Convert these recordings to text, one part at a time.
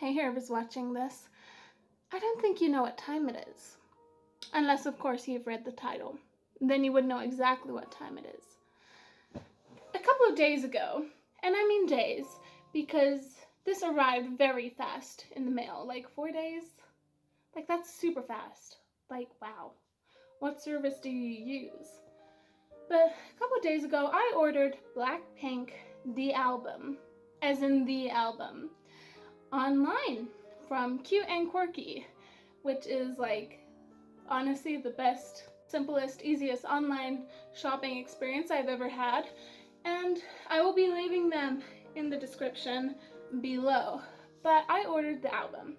hey, whoever's watching this, I don't think you know what time it is. Unless, of course, you've read the title. Then you would know exactly what time it is. A couple of days ago, and I mean days, because this arrived very fast in the mail, like 4 days. Like, that's super fast. Like, wow. What service do you use? But a couple of days ago, I ordered Blackpink, the album, as in the album, online from Cute and Quirky, which is like honestly the best, simplest, easiest online shopping experience I've ever had. And I will be leaving them in the description below. But I ordered the album,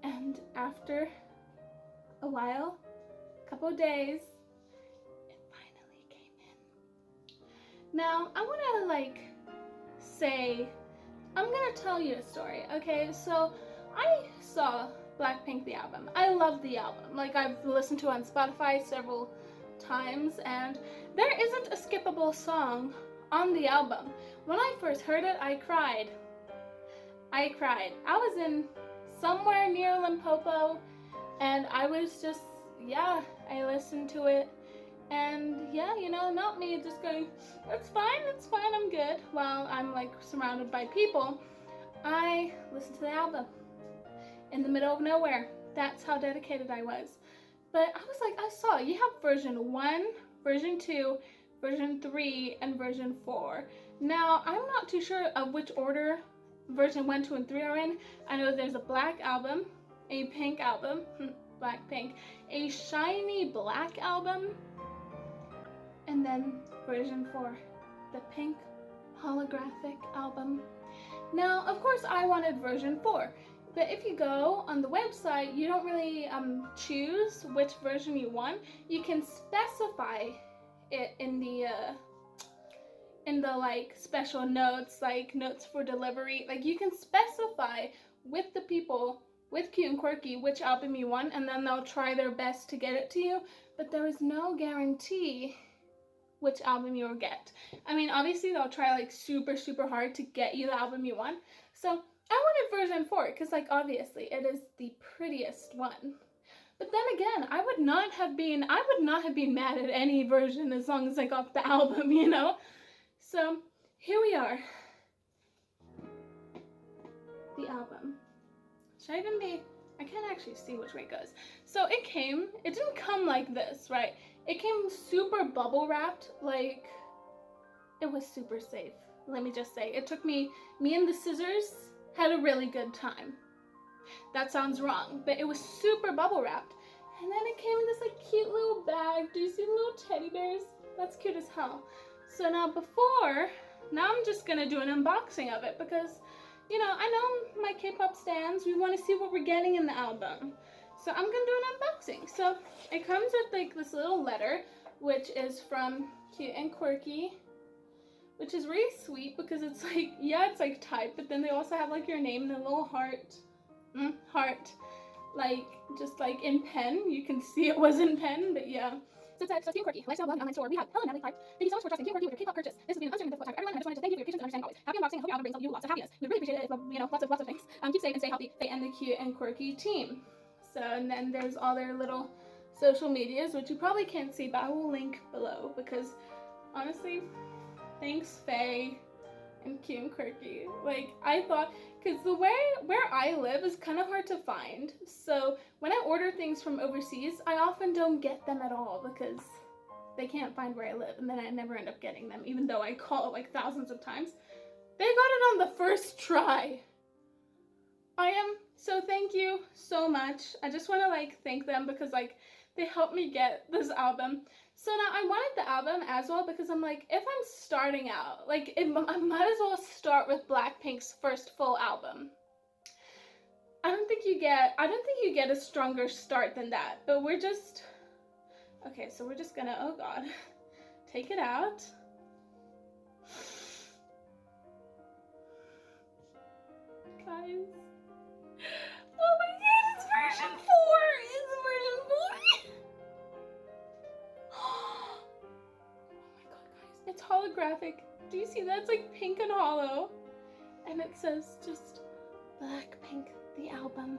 and after a while, a couple of days, it finally came in. Now, I want to I'm gonna tell you a story, okay? So I saw Blackpink the album. I love the album. Like, I've listened to it on Spotify several times, and there isn't a skippable song on the album. When I first heard it, I cried. I was in somewhere near Limpopo, and I was just, I listened to it, and not me just going, it's fine, I'm good, while I'm like surrounded by people. I listened to the album in the middle of nowhere. That's how dedicated I was. But I was like, I saw you have version 1, version 2, version 3, and version 4. Now, I'm not too sure of which order version 1, 2, and 3 are in. I know there's a black album, a pink album, Blackpink, a shiny black album, and then version 4, the pink holographic album. Now, of course, I wanted version 4, but if you go on the website, you don't really choose which version you want. You can specify it in the like special notes, like notes for delivery. Like, you can specify with the people with Cute and Quirky which album you want, and then they'll try their best to get it to you, but there is no guarantee which album you'll get. I mean, obviously they'll try like super hard to get you the album you want. So I wanted version 4 because, like, obviously it is the prettiest one. But then again, I would not have been mad at any version as long as I got the album, you know? So here we are. The album. I can't actually see which way it goes. So it didn't come like this, right? It came super bubble wrapped, like, it was super safe. Let me just say, it took me and the scissors had a really good time. That sounds wrong, but it was super bubble wrapped. And then it came in this like cute little bag. Do you see the little teddy bears? That's cute as hell. So now I'm just gonna do an unboxing of it because, you know, I know my K-pop stans, we want to see what we're getting in the album. So I'm gonna do an unboxing. So it comes with like this little letter, which is from Cute and Quirky, which is really sweet because it's like, it's like typed, but then they also have like your name and a little heart, like just like in pen. You can see it was in pen, but yeah. So it says, Cute and Quirky, lifestyle blog online store. We have Helen Natalie Clark. Thank you so much for trusting Cute and Quirky with your K-pop purchase. This has been an uncertain difficult time for everyone, and I just wanted to thank you for your patience and understanding always. Happy unboxing. I hope your album brings you lots of happiness. We really appreciate it. Lots of things. Keep safe and stay healthy. And the Cute and Quirky team. So, and then there's all their little social medias, which you probably can't see, but I will link below because honestly, thanks Faye and Cute and Quirky. Like, I thought, because the way where I live is kind of hard to find, so when I order things from overseas, I often don't get them at all because they can't find where I live, and then I never end up getting them, even though I call like thousands of times. They got it on the first try. So thank you so much. I just want to like thank them because like they helped me get this album. So now I wanted the album as well because I'm like, if I'm starting out, like I might as well start with Blackpink's first full album. I don't think you get a stronger start than that, but we're just, okay, so we're just gonna, oh God, take it out. Guys. Oh my God, it's version 4! It's version 4! Oh my God, guys, it's holographic. Do you see that? It's like pink and hollow. And it says just Blackpink, the album.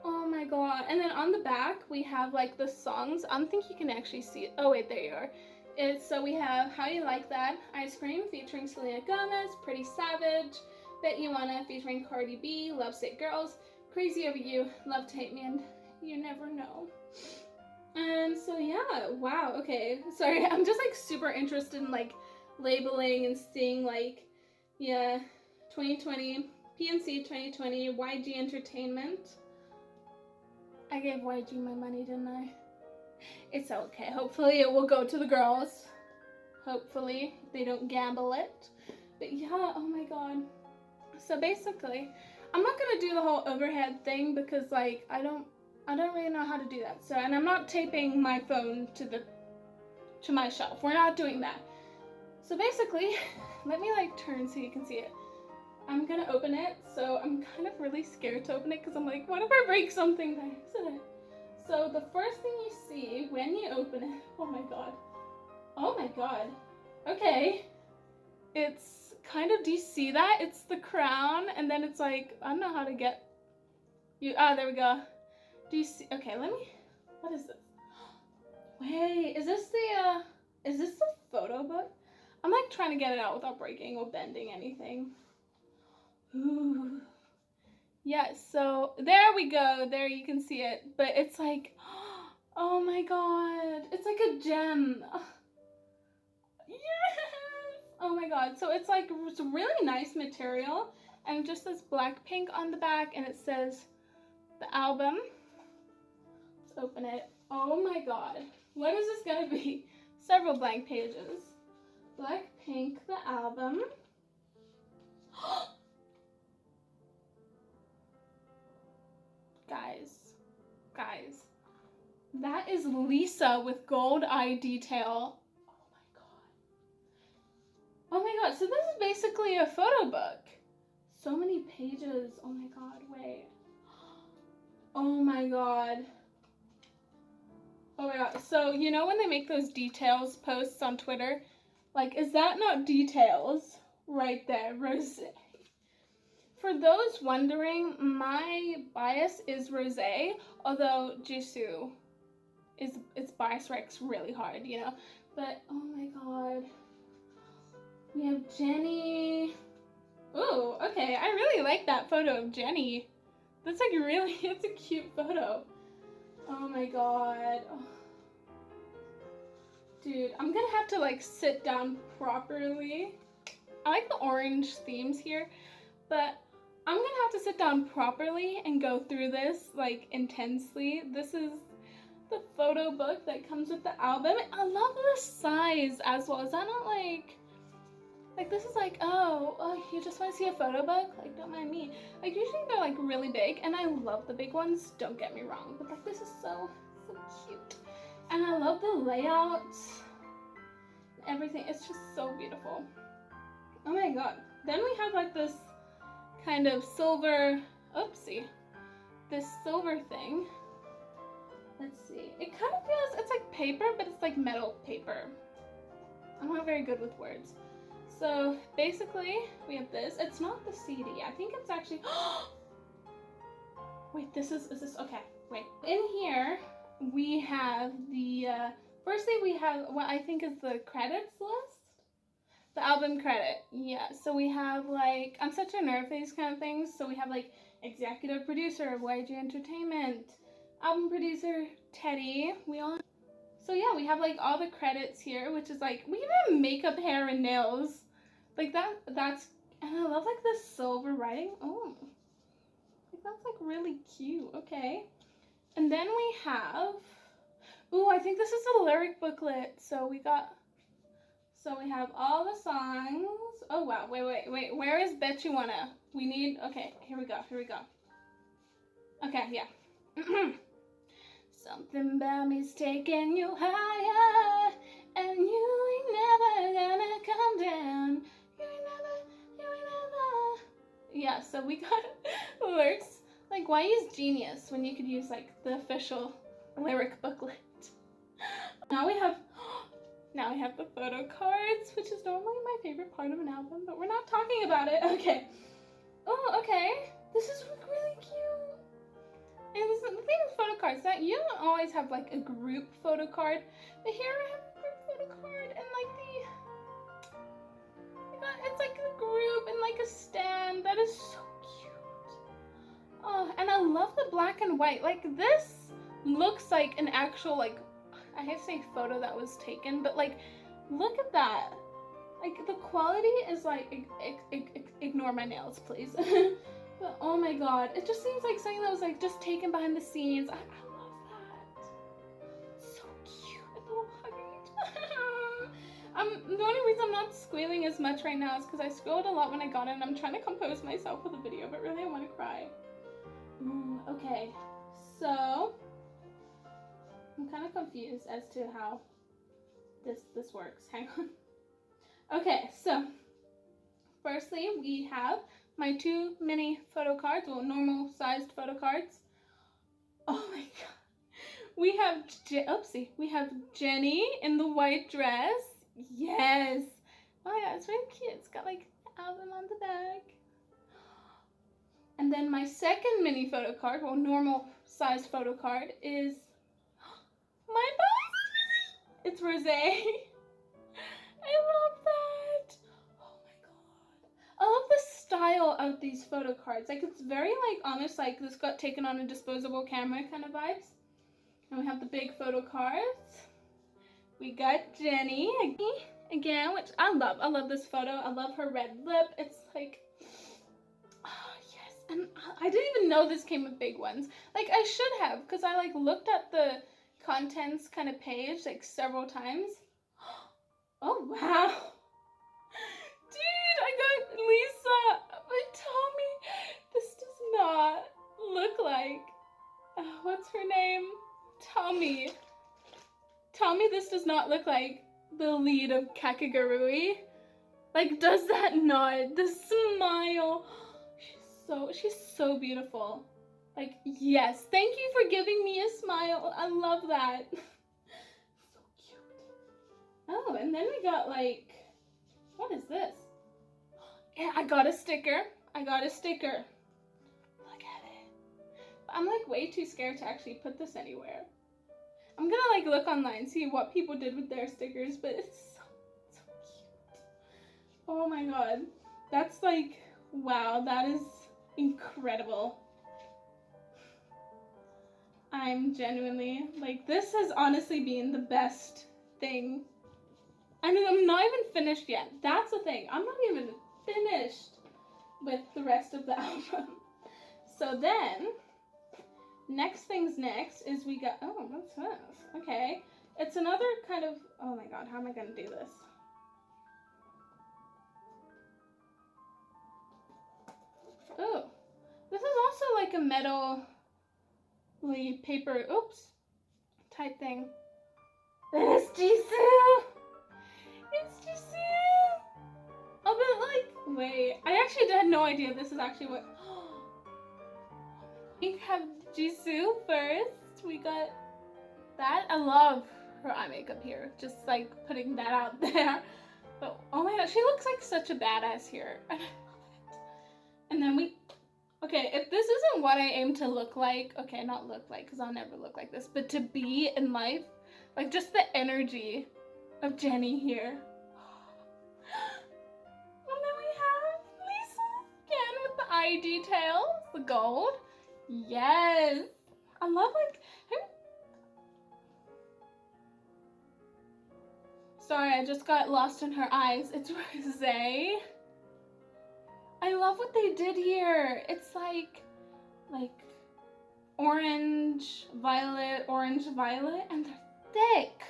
Oh my god. And then on the back we have like the songs. I don't think you can actually see it. Oh wait, there you are. So we have How You Like That, Ice Cream featuring Selena Gomez, Pretty Savage, Bet You Wanna featuring Cardi B, Lovesick Girls, Crazy Over You, Love to Hate Me, and You Never Know. And so yeah, wow, okay. Sorry, I'm just like super interested in like labeling and seeing like, yeah, 2020, PNC 2020, YG Entertainment. I gave YG my money, didn't I? It's okay. Hopefully it will go to the girls. Hopefully they don't gamble it. But yeah, oh my god. So basically, I'm not gonna do the whole overhead thing because like I don't really know how to do that. So, and I'm not taping my phone to my shelf. We're not doing that. So basically, let me like turn so you can see it. I'm gonna open it. So I'm kind of really scared to open it because I'm like, what if I break something by accident? So the first thing you see when you open it, oh my god. Oh my god. Okay. It's kind of, do you see that? It's the crown and then it's like, I don't know how to get you, there we go. Do you see, okay, let me, what is this? Wait, is this the photo book? I'm like trying to get it out without breaking or bending anything. Ooh. Yeah, so there we go. There you can see it. But it's like, oh my god. It's like a gem. Yes! Oh my god. So it's like, it's a really nice material. And it just says Blackpink on the back. And it says the album. Let's open it. Oh my god. What is this gonna be? Several blank pages. Blackpink, the album. Guys, that is Lisa with gold eye detail. Oh my god, so this is basically a photo book. So many pages, oh my god, wait. Oh my god. Oh my god, so you know when they make those details posts on Twitter? Like, is that not details? Right there, rosé. For those wondering, my bias is rosé, although Jisoo it's bias ranks really hard, you know. But oh my god, we have Jennie. Ooh, okay, I really like that photo of Jennie. That's like really, it's a cute photo. Oh my god. Oh. Dude, I'm gonna have to like sit down properly. I like the orange themes here, but I'm gonna have to sit down properly and go through this like intensely. This is the photo book that comes with the album. I love the size as well. Is that not like this is like, oh, you just want to see a photo book? Like, don't mind me. Like, usually they're like really big, and I love the big ones, don't get me wrong, but like this is so cute. And I love the layout, everything. It's just so beautiful. Oh my god. Then we have like this kind of silver, oopsie, this silver thing. Let's see. It kind of feels, it's like paper, but it's like metal paper. I'm not very good with words. So basically, we have this. It's not the CD. I think it's actually, wait, is this, okay, wait. In here, we have the, firstly we have what I think is the credits list. The album credit, yeah. So we have like, I'm such a nerd for these kind of things. So we have like executive producer of YG Entertainment, album producer Teddy. So yeah, we have like all the credits here, which is like, we even have makeup, hair, and nails. Like that's, and I love like the silver writing. Oh, like that's like really cute. Okay. And then we have, ooh, I think this is a lyric booklet. So we have all the songs. Oh wow, wait, where is Bet You Wanna? We need, okay, here we go. Okay, yeah. Something about me's taking you higher, and you ain't never gonna come down. You ain't never. Yeah, so we got lyrics. Like, why use Genius when you could use like the official lyric booklet? Now we have the photo cards, which is normally my favorite part of an album, but we're not talking about it. Okay. Oh, okay. This is really cute. And the thing with photo cards that you don't always have like a group photo card, but here I have a group photo card and like it's like a group and like a stand. That is so cute. Oh, and I love the black and white. Like this looks like an actual like, I hate to say photo that was taken, but like look at that. Like the quality is like, ignore my nails please. But oh my god, it just seems like something that was like just taken behind the scenes. I love that. So cute. And the little huggy. The only reason I'm not squealing as much right now is because I squealed a lot when I got it and I'm trying to compose myself for the video, but really I want to cry. Okay, so I'm kind of confused as to how this works. Hang on. Okay, so firstly we have my 2 mini photo cards, well, normal sized photo cards. Oh my god. We have Jenny in the white dress. Yes. Oh yeah, it's really cute. It's got like the album on the back. And then my second mini photo card, well, normal sized photo card is my boss. It's Rosé. I love that. Oh my god. I love the style of these photo cards. Like it's very like almost like this got taken on a disposable camera kind of vibes. And we have the big photo cards. We got Jenny again, which I love. I love this photo. I love her red lip. It's like, oh yes. And I didn't even know this came with big ones. Like I should have, because I like looked at the contents kind of page like several times. Oh wow. Dude, I got Lisa. But Tommy, this does not look like, what's her name? Tommy, this does not look like the lead of Kakegurui. Like, does that not? The smile. She's so beautiful. Like, yes. Thank you for giving me a smile. I love that. So cute. Oh, and then we got like, what is this? Yeah, I got a sticker. Look at it. I'm like way too scared to actually put this anywhere. I'm gonna like look online, see what people did with their stickers, but it's so cute. Oh my god. That's like, wow, that is incredible. I'm genuinely, like, this has honestly been the best thing. I mean, I'm not even finished yet. That's the thing. I'm not even finished with the rest of the album. So then, next things next is we got, oh, what's this? Okay. It's another kind of, oh my god, how am I gonna do this? Oh, this is also like a metal paper, oops, type thing. It's Jisoo! It's Jisoo! Oh, but like, wait, I actually had no idea this is actually what, we have Jisoo first. We got that. I love her eye makeup here. Just like putting that out there. But oh my god, she looks like such a badass here. And I love it. And then okay, if this isn't what I aim to look like, okay, not look like, because I'll never look like this, but to be in life, like just the energy of Jenny here. And then we have Lisa again with the eye details, the gold. Yes, I love like, sorry, I just got lost in her eyes. It's Rosé. I love what they did here. It's like orange, violet, and they're thick.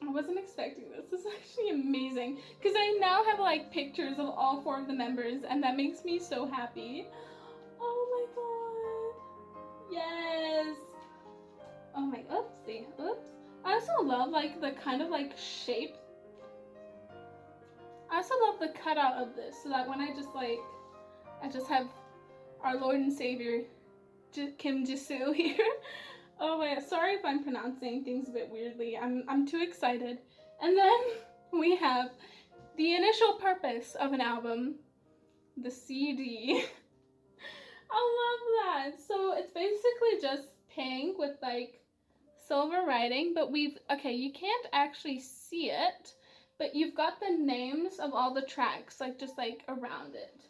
I wasn't expecting this. This is actually amazing because I now have like pictures of all 4 of the members, and that makes me so happy. Oh my god. Yes. Oh my, oopsie, oops. I also love like the kind of like shape. I also love the cutout of this so that when I just have our Lord and Savior Kim Jisoo here. Oh my god, sorry if I'm pronouncing things a bit weirdly. I'm too excited. And then we have the initial purpose of an album, the CD. I love that. So it's basically just pink with like silver writing, but okay, you can't actually see it, but you've got the names of all the tracks, like just like around it.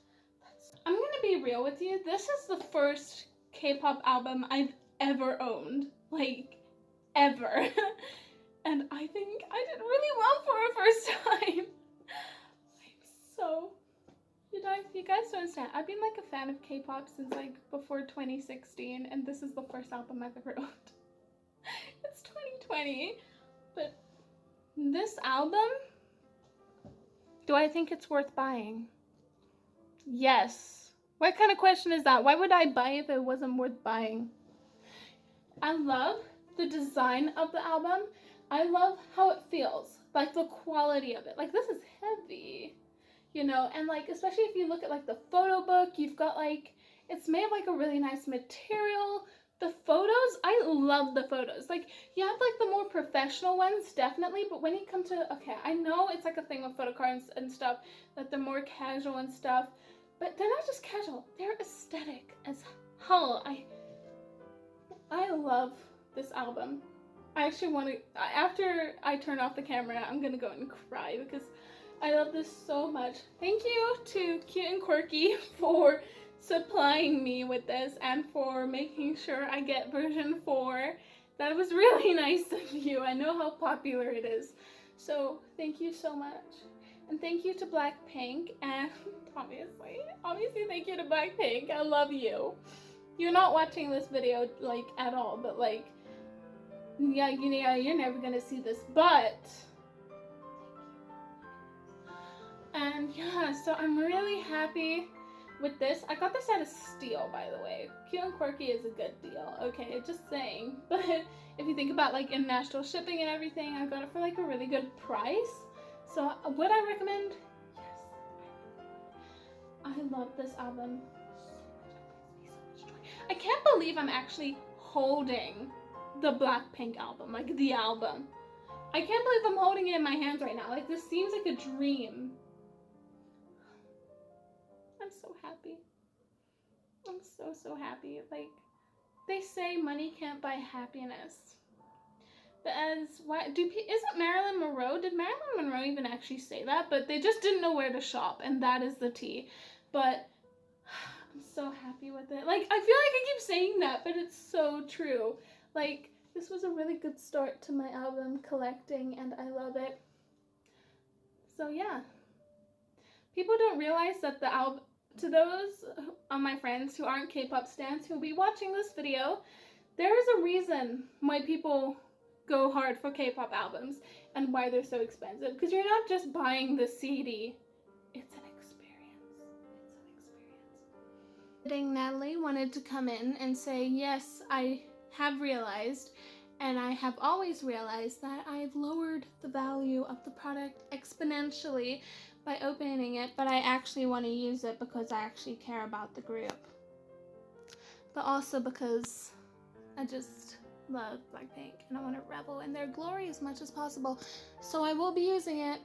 I'm gonna be real with you, this is the first K-pop album I've ever owned. Like, ever. And I think I did really well for a first time. You guys don't understand. I've been like a fan of K-pop since like before 2016, and this is the first album I've ever owned. It's 2020, but this album, do I think it's worth buying? Yes. What kind of question is that? Why would I buy if it wasn't worth buying? I love the design of the album. I love how it feels, like the quality of it. Like, this is heavy, you know, and like, especially if you look at like the photo book, you've got like, it's made of like a really nice material. The photos, I love the photos. Like, you have like the more professional ones, definitely, but when you come to, okay, I know it's like a thing with photo cards and stuff, that they're more casual and stuff, but they're not just casual, they're aesthetic as hell. I love this album. I actually want to, after I turn off the camera, I'm gonna go and cry because I love this so much. Thank you to Cute and Quirky for supplying me with this and for making sure I get version 4. That was really nice of you. I know how popular it is. So thank you so much. And thank you to Blackpink, and obviously thank you to Blackpink. I love you. You're not watching this video like at all, but like, yeah, you're never gonna see this, but and yeah, so I'm really happy with this. I got this at a steal, by the way. Cute and Quirky is a good deal, okay, just saying. But if you think about like international shipping and everything, I got it for like a really good price. So would I recommend? Yes, I love this album so much. I can't believe I'm actually holding the Blackpink album, like the album. I can't believe I'm holding it in my hands right now. Like, this seems like a dream. I'm so happy. I'm so happy. Like, they say money can't buy happiness. But isn't Marilyn Monroe? Did Marilyn Monroe even actually say that? But they just didn't know where to shop, and that is the tea. But I'm so happy with it. Like, I feel like I keep saying that, but it's so true. Like, this was a really good start to my album collecting, and I love it. So yeah. People don't realize that the album, to those of my friends who aren't K-pop stans who will be watching this video, there is a reason why people go hard for K-pop albums and why they're so expensive. Because you're not just buying the CD, it's an experience. Natalie wanted to come in and say, yes, I have realized, and I have always realized, that I've lowered the value of the product exponentially by opening it, but I actually want to use it because I actually care about the group. But also because I just love Blackpink and I want to revel in their glory as much as possible. So I will be using it.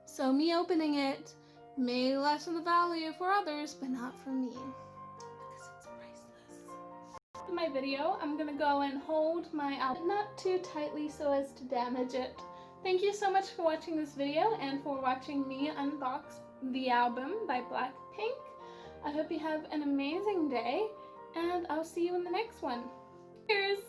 So me opening it may lessen the value for others, but not for me. Because it's priceless. In my video, I'm gonna go and hold my album not too tightly so as to damage it. Thank you so much for watching this video and for watching me unbox the album by Blackpink. I hope you have an amazing day, and I'll see you in the next one. Cheers!